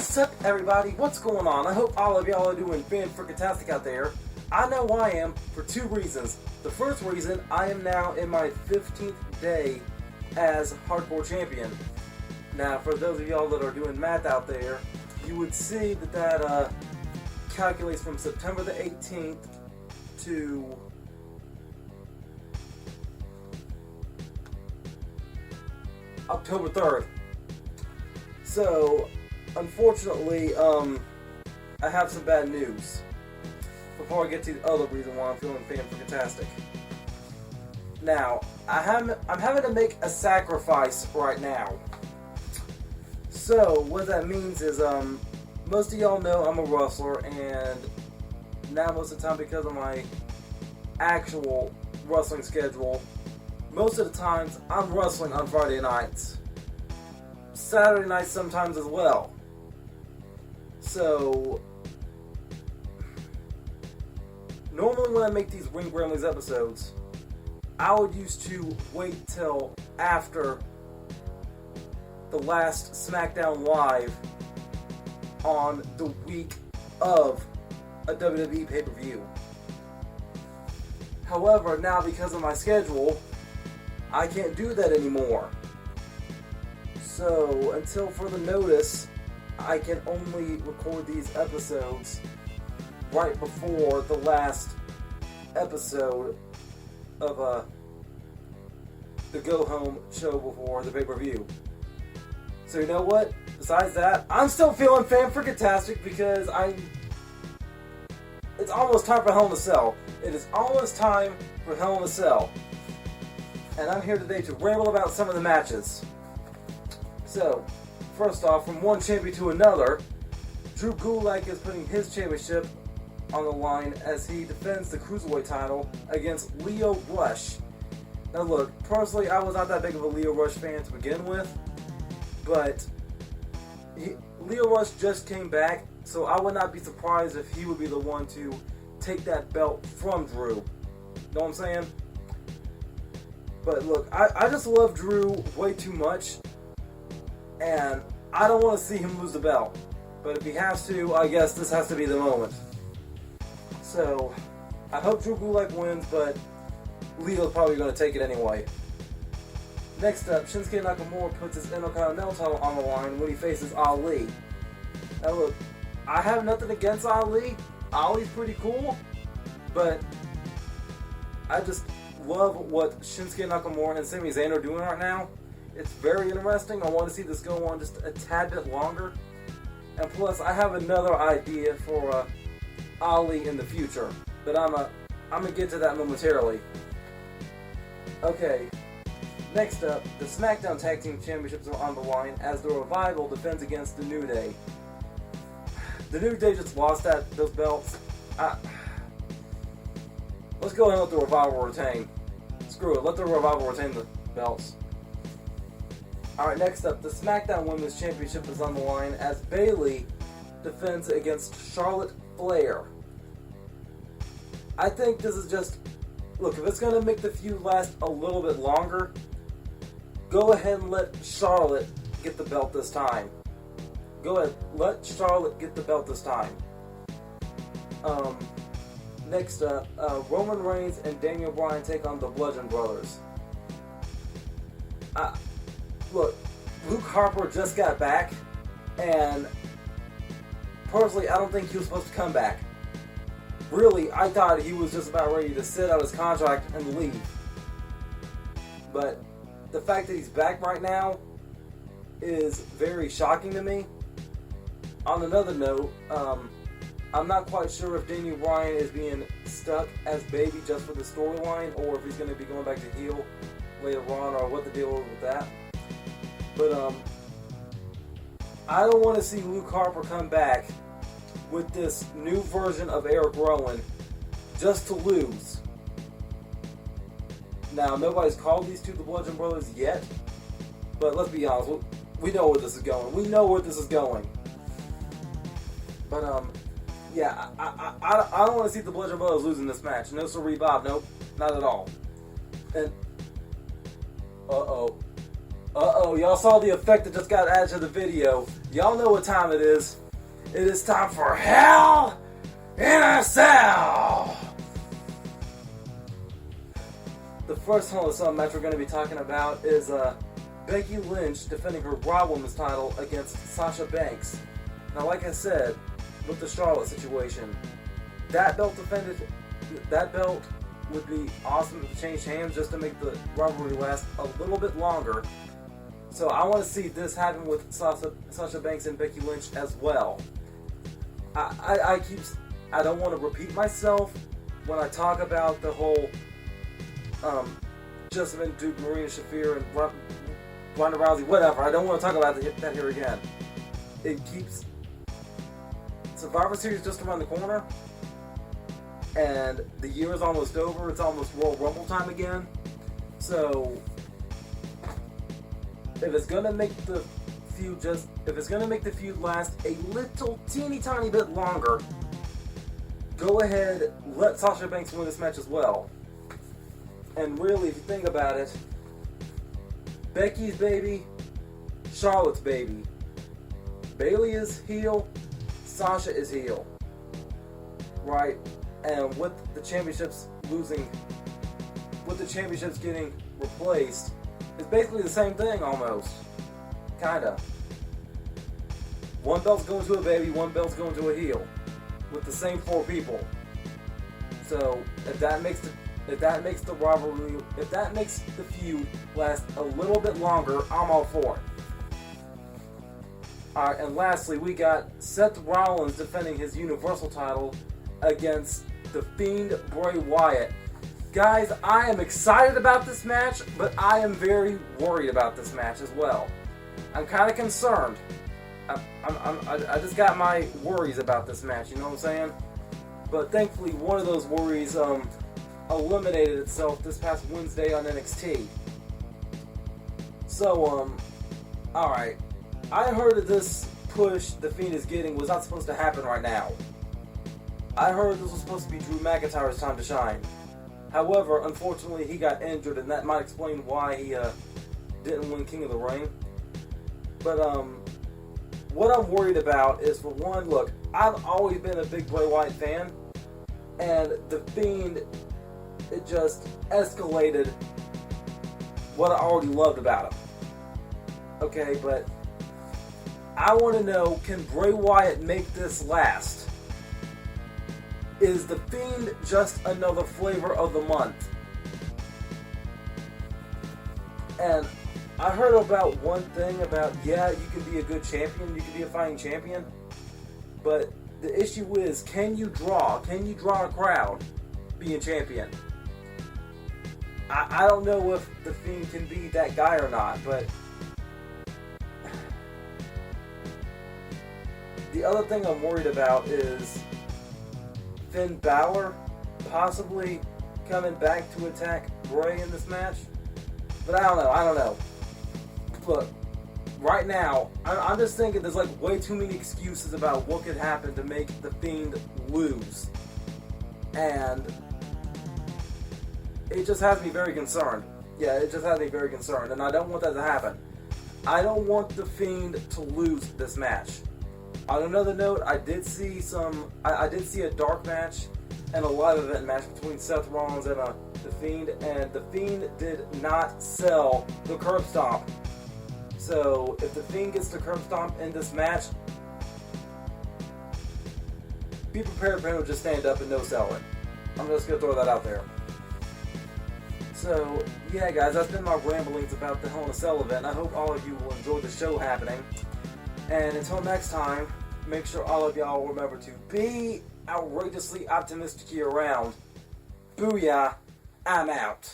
What's up, everybody? What's going on? I hope all of y'all are doing fan-freaking-tastic out there. I know I am for two reasons. The first reason, I am now in my 15th day as Hardcore Champion. Now, for those of y'all that are doing math out there, you would see that calculates from September the 18th to October 3rd. So, unfortunately, I have some bad news. Before I get to the other reason why I'm feeling fan-freaking-tastic. Now, I'm having to make a sacrifice right now. So, what that means is, most of y'all know I'm a wrestler, and now most of the time, because of my actual wrestling schedule, most of the times I'm wrestling on Friday nights. Saturday nights sometimes as well. So, normally when I make these Ring Ramblings episodes, I would used to wait till after the last SmackDown Live on the week of a WWE pay-per-view. However, now because of my schedule, I can't do that anymore. So, until further notice, I can only record these episodes right before the last episode of the go-home show before the pay-per-view. So you know what? Besides that, I'm still feeling fan-freaking-tastic because it's almost time for Hell in a Cell. It is almost time for Hell in a Cell. And I'm here today to ramble about some of the matches. So, first off, from one champion to another, Drew Gulak is putting his championship on the line as he defends the Cruiserweight title against Lio Rush. Now look, personally, I was not that big of a Lio Rush fan to begin with, but Lio Rush just came back, so I would not be surprised if he would be the one to take that belt from Drew. Know what I'm saying? But look, I just love Drew way too much, and I don't want to see him lose the belt. But if he has to, I guess this has to be the moment. So, I hope Drew Gulak wins, but Leo's probably going to take it anyway. Next up, Shinsuke Nakamura puts his Intercontinental title on the line when he faces Ali. Now look, I have nothing against Ali. Ali's pretty cool, but I just love what Shinsuke Nakamura and Sami Zayn are doing right now. It's very interesting. I want to see this go on just a tad bit longer. And plus, I have another idea for Ali in the future, but I'm gonna get to that momentarily. Okay, next up, the SmackDown Tag Team Championships are on the line as the Revival defends against the New Day. The New Day just lost those belts. Let's go ahead and let the Revival retain. Screw it, let the Revival retain the belts. Alright, next up, the SmackDown Women's Championship is on the line as Bayley defends against Charlotte Flair. I think this is just... Look, if it's going to make the feud last a little bit longer, go ahead and let Charlotte get the belt this time. Go ahead, let Charlotte get the belt this time. Next up, Roman Reigns and Daniel Bryan take on the Bludgeon Brothers. Look, Luke Harper just got back, and personally, I don't think he was supposed to come back. Really, I thought he was just about ready to sit out his contract and leave. But the fact that he's back right now is very shocking to me. On another note, I'm not quite sure if Daniel Bryan is being stuck as baby just for the storyline, or if he's going to be going back to heel later on, or what the deal is with that. But I don't want to see Luke Harper come back with this new version of Eric Rowan just to lose. Now, nobody's called these two the Bludgeon Brothers yet, but let's be honest, we know where this is going. We know where this is going. But, yeah, I don't want to see the Bludgeon Brothers losing this match. No siree, Bob. Nope, not at all. And, uh-oh. Uh-oh, y'all saw the effect that just got added to the video. Y'all know what time it is. It is time for Hell in a Cell! The first Hell in a Cell match we're going to be talking about is Becky Lynch defending her Raw Women's title against Sasha Banks. Now, like I said, with the Charlotte situation, that belt would be awesome if it changed hands just to make the rivalry last a little bit longer. So I want to see this happen with Sasha Banks and Becky Lynch as well. I don't want to repeat myself when I talk about the whole Jessamine Duke, Marina Shafir, and Ronda Rousey, whatever. I don't want to talk about that here again. It keeps Survivor Series just around the corner, and the year is almost over. It's almost Royal Rumble time again. So if it's gonna make the feud last a little teeny tiny bit longer, go ahead, let Sasha Banks win this match as well. And really, if you think about it, Becky's baby, Charlotte's baby. Bayley is heel, Sasha is heel, right? And with the championships getting replaced, it's basically the same thing almost. Kinda. One belt's going to a baby, one belt's going to a heel. With the same 4 people. So if that makes the feud last a little bit longer, I'm all for it. Alright, and lastly, we got Seth Rollins defending his Universal title against The Fiend Bray Wyatt. Guys, I am excited about this match, but I am very worried about this match as well. I'm kind of concerned. I just got my worries about this match, you know what I'm saying? But thankfully, one of those worries eliminated itself this past Wednesday on NXT. So, alright. I heard that this push The Fiend is getting was not supposed to happen right now. I heard this was supposed to be Drew McIntyre's time to shine. However, unfortunately, he got injured, and that might explain why he didn't win King of the Ring. But what I'm worried about is, for one, look, I've always been a big Bray Wyatt fan, and The Fiend, it just escalated what I already loved about him. Okay, but I want to know, can Bray Wyatt make this last? Is The Fiend just another flavor of the month? And I heard about one thing about, yeah, you can be a good champion, you can be a fighting champion, but the issue is, can you draw a crowd being champion? I don't know if The Fiend can be that guy or not, but the other thing I'm worried about is Finn Balor possibly coming back to attack Bray in this match. But I don't know. Look, right now, I'm just thinking there's like way too many excuses about what could happen to make The Fiend lose. And it just has me very concerned. Yeah, it just has me very concerned, and I don't want that to happen. I don't want The Fiend to lose this match. On another note, I did see a dark match and a live event match between Seth Rollins and The Fiend, and The Fiend did not sell the curb stomp. So if The Fiend gets the curb stomp in this match, be prepared for him to just stand up and no sell it. I'm just gonna throw that out there. So yeah, guys, that's been my ramblings about the Hell in a Cell event. I hope all of you will enjoy the show happening. And until next time, make sure all of y'all remember to be outrageously optimistic year round. Booyah, I'm out.